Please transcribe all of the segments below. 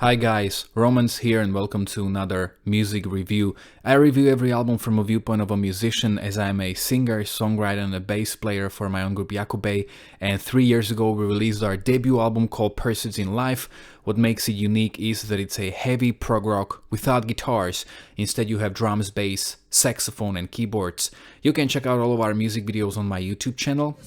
Hi guys, Romans here and welcome to another music review. I review every album from a viewpoint of a musician, as I'm a singer, songwriter and a bass player for my own group Jakube, and 3 years ago we released our debut album called Pursuits in Life. What makes it unique is that it's a heavy prog rock without guitars. Instead you have drums, bass, saxophone and keyboards. You can check out all of our music videos on my YouTube channel.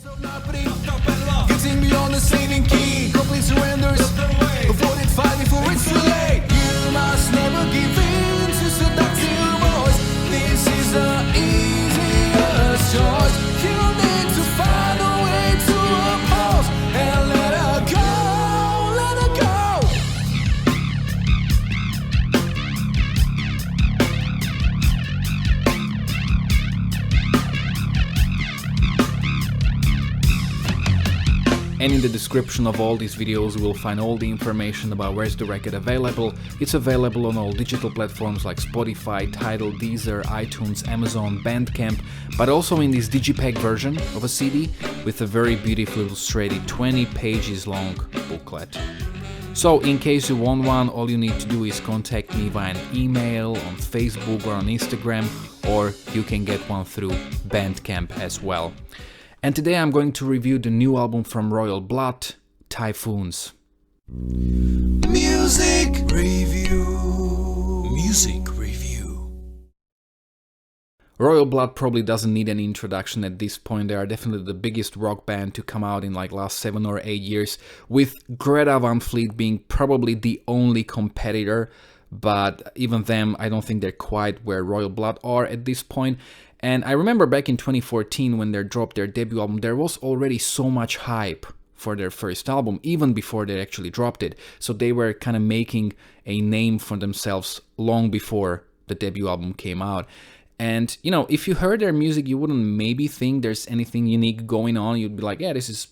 And in the description of all these videos you will find all the information about where's the record available. It's available on all digital platforms like Spotify, Tidal, Deezer, iTunes, Amazon, Bandcamp, but also in this digipack version of a CD with a very beautifully illustrated 20 pages long booklet. So in case you want one, all you need to do is contact me via an email, on Facebook or on Instagram, or you can get one through Bandcamp as well. And today I'm going to review the new album from Royal Blood, Typhoons. Music review. Music review. Royal Blood probably doesn't need any introduction at this point. They are definitely the biggest rock band to come out in like last 7 or 8 years, with Greta Van Fleet being probably the only competitor. But even them, I don't think they're quite where Royal Blood are at this point. And I remember back in 2014 when they dropped their debut album, there was already so much hype for their first album, even before they actually dropped it. So they were kind of making a name for themselves long before the debut album came out. And, you know, if you heard their music, you wouldn't maybe think there's anything unique going on. You'd be like, yeah, this is,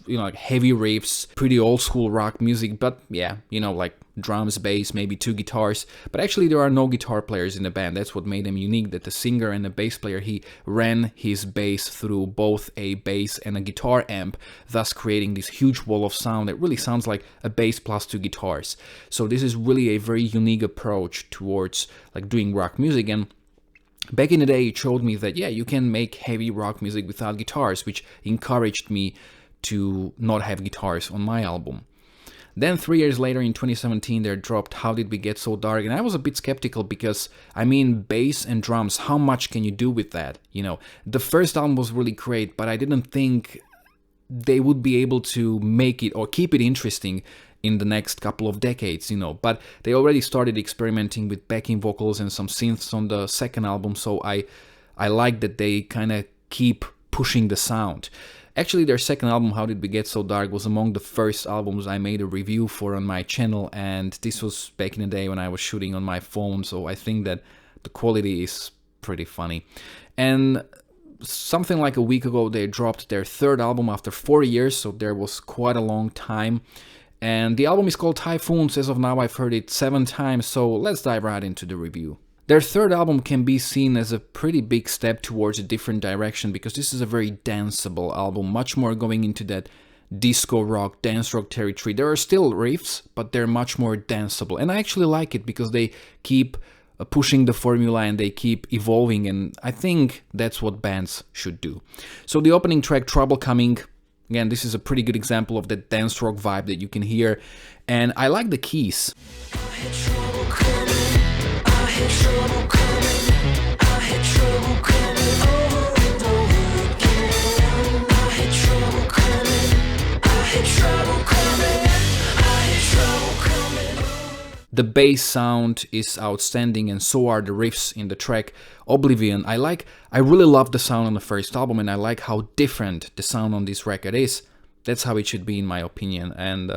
you know, like heavy riffs, pretty old school rock music, but yeah, you know, like drums, bass, maybe 2 guitars. But actually there are no guitar players in the band. That's what made them unique, that the singer and the bass player, he ran his bass through both a bass and a guitar amp, thus creating this huge wall of sound that really sounds like a bass plus 2 guitars. So this is really a very unique approach towards like doing rock music. And back in the day it showed me that yeah, you can make heavy rock music without guitars, which encouraged me to not have guitars on my album. Then 3 years later in 2017 they dropped How Did We Get So Dark, and I was a bit skeptical because, I mean, bass and drums, how much can you do with that? You know, the first album was really great, but I didn't think they would be able to make it or keep it interesting in the next couple of decades, you know. But they already started experimenting with backing vocals and some synths on the second album, so I like that they kind of keep pushing the sound. Actually, their second album, How Did We Get So Dark, was among the first albums I made a review for on my channel, and this was back in the day when I was shooting on my phone, so I think that the quality is pretty funny. And something like a week ago, they dropped their third album after 4 years, so there was quite a long time. And the album is called Typhoons. As of now, I've heard it 7 times, so let's dive right into the review. Their third album can be seen as a pretty big step towards a different direction, because this is a very danceable album, much more going into that disco rock, dance rock territory. There are still riffs, but they're much more danceable. And I actually like it because they keep pushing the formula and they keep evolving, and I think that's what bands should do. So the opening track, Trouble Coming, again, this is a pretty good example of that dance rock vibe that you can hear. And I like the keys. The bass sound is outstanding, and so are the riffs in the track Oblivion. I really love the sound on the first album, and I like how different the sound on this record is. That's how it should be in my opinion. And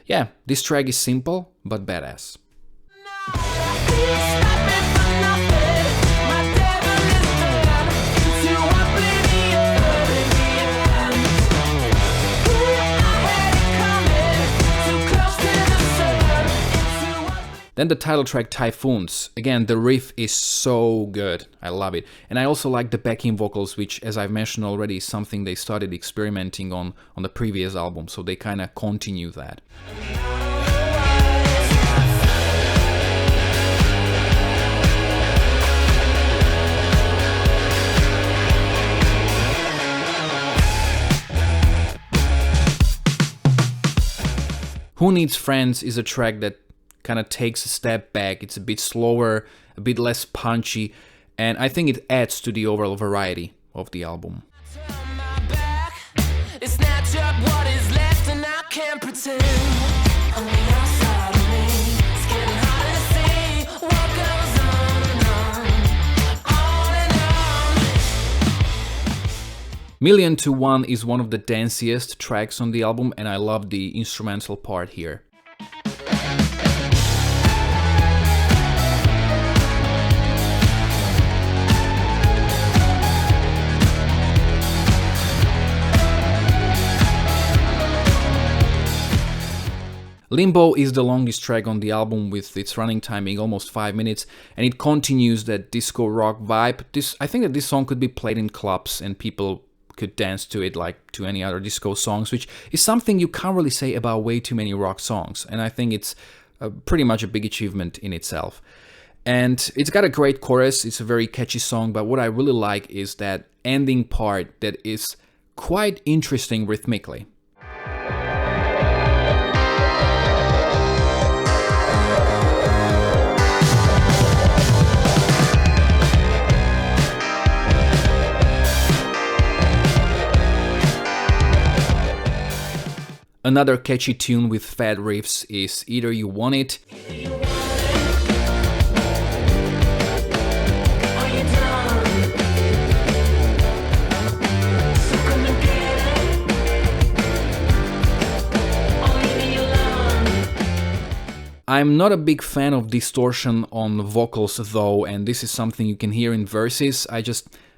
yeah, this track is simple but badass. Then the title track, Typhoons. Again, the riff is so good. I love it. And I also like the backing vocals, which, as I've mentioned already, is something they started experimenting on the previous album. So they kind of continue that. Who Needs Friends is a track that kind of takes a step back. It's a bit slower, a bit less punchy, and I think it adds to the overall variety of the album. Million to One is one of the danciest tracks on the album, and I love the instrumental part here. Limbo is the longest track on the album, with its running time being almost 5 minutes, and it continues that disco rock vibe. I think that this song could be played in clubs and people could dance to it like to any other disco songs, which is something you can't really say about way too many rock songs, and I think it's pretty much a big achievement in itself. And it's got a great chorus, it's a very catchy song, but what I really like is that ending part that is quite interesting rhythmically. Another catchy tune with fat riffs is Either You Want It. I'm not a big fan of distortion on vocals though, and this is something you can hear in verses.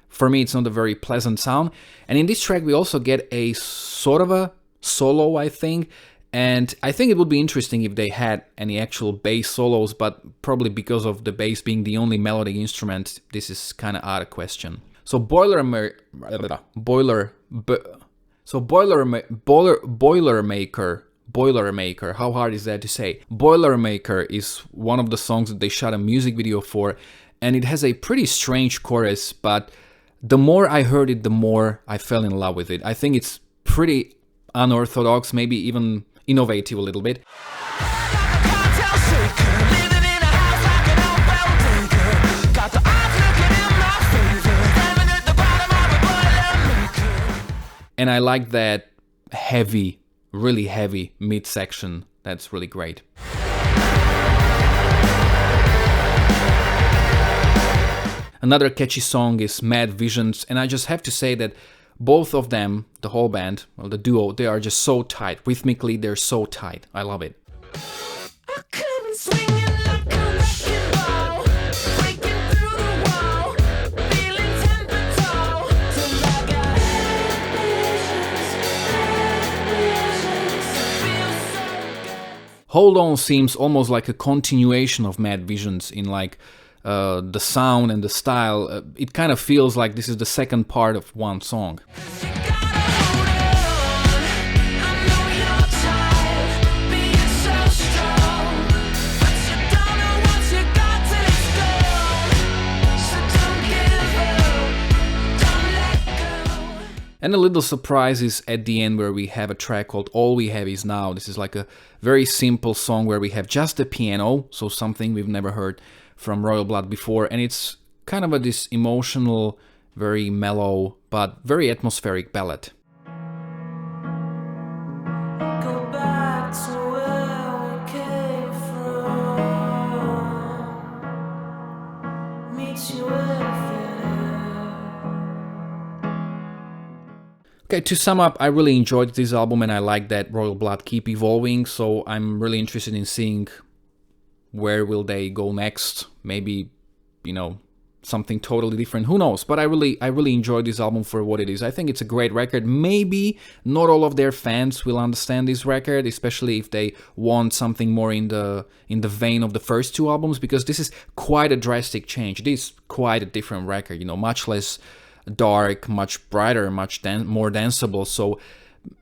For me, it's not a very pleasant sound. And in this track, we also get a sort of a solo, I think, and I think it would be interesting if they had any actual bass solos, but probably because of the bass being the only melodic instrument, this is kind of out of question. So Boilermaker, how hard is that to say? Boilermaker is one of the songs that they shot a music video for, and it has a pretty strange chorus, but the more I heard it, the more I fell in love with it. I think it's pretty unorthodox, maybe even innovative a little bit. And I like that heavy, really heavy midsection. That's really great. Another catchy song is Mad Visions, and I just have to say that both of them, the whole band, well, the duo, they are just so tight. Rhythmically, they're so tight. I love it. Hold On seems almost like a continuation of Mad Visions in like the sound and the style. It kind of feels like this is the second part of one song. And a little surprise is at the end where we have a track called All We Have Is Now. This is like a very simple song where we have just the piano, so something we've never heard from Royal Blood before, and it's kind of this emotional, very mellow, but very atmospheric ballad. Go back to where we came from. Meet you Okay, to sum up, I really enjoyed this album and I like that Royal Blood keep evolving, so I'm really interested in seeing where will they go next. Maybe, something totally different, who knows, but I really enjoyed this album for what it is. I think it's a great record. Maybe not all of their fans will understand this record, especially if they want something more in the vein of the first two albums, because this is quite a drastic change. This is quite a different record, much less dark, much brighter, much more danceable. So,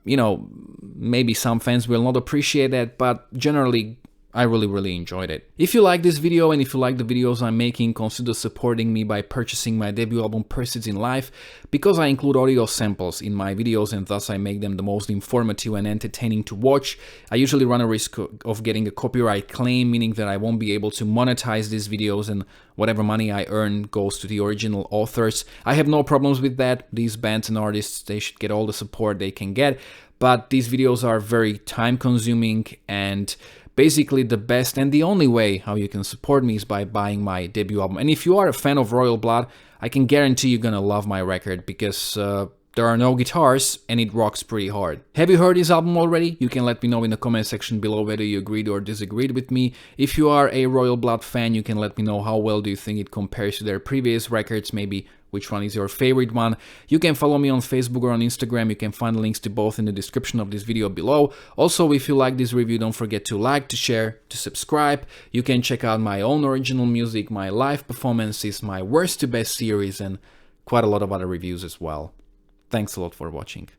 maybe some fans will not appreciate that, but generally I really enjoyed it. If you like this video and if you like the videos I'm making, consider supporting me by purchasing my debut album Pursuits in Life, because I include audio samples in my videos and thus I make them the most informative and entertaining to watch. I usually run a risk of getting a copyright claim, meaning that I won't be able to monetize these videos and whatever money I earn goes to the original authors. I have no problems with that. These bands and artists, they should get all the support they can get, but these videos are very time consuming, and basically the best and the only way how you can support me is by buying my debut album. And if you are a fan of Royal Blood, I can guarantee you're gonna love my record, because there are no guitars and it rocks pretty hard. Have you heard this album already? You can let me know in the comment section below whether you agreed or disagreed with me. If you are a Royal Blood fan, you can let me know how well do you think it compares to their previous records, maybe which one is your favorite one. You can follow me on Facebook or on Instagram. You can find links to both in the description of this video below. Also, if you like this review, don't forget to like, to share, to subscribe. You can check out my own original music, my live performances, my worst to best series, and quite a lot of other reviews as well. Thanks a lot for watching.